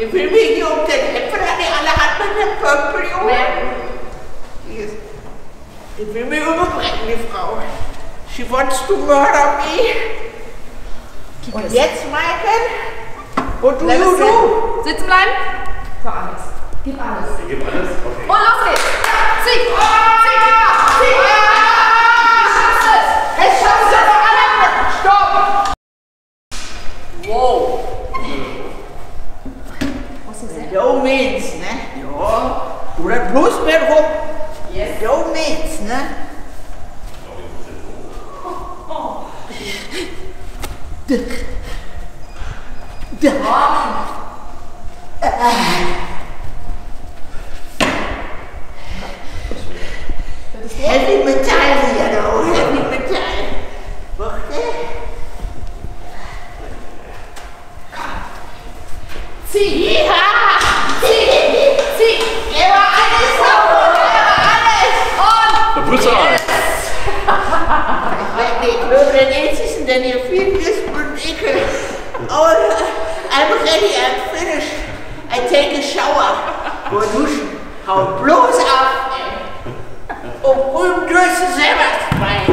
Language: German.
Ich will mich hier um den Äpfel an die alle Hand mit dem Pömpel, Junge. Ich will mich überbrechen, die Frau. She wants to murder me. Und jetzt, Michael? What do you do? Sitzen bleiben. So, Alex. Gib alles. Ich gebe alles? Okay. Und los geht's. Zieh. Zieh. Es schafft aber alle. Stopp! Wow. Was ist das? Jo means, ne? Ja. Du das bloß mit rum. Yes. Jo means, ne? Heavy Metall hier, du. Heavy Metall. Warte. Zieh. Ja! Zieh. Immer alles auf! Und. Brutal! Ich glaube, den ältesten, denn hier viel ist und Ekel. Oh, I'm ready, I'm finished. I take a shower. Go duschen. Hau bloß ab, ey. Und drüben durch selber. Mein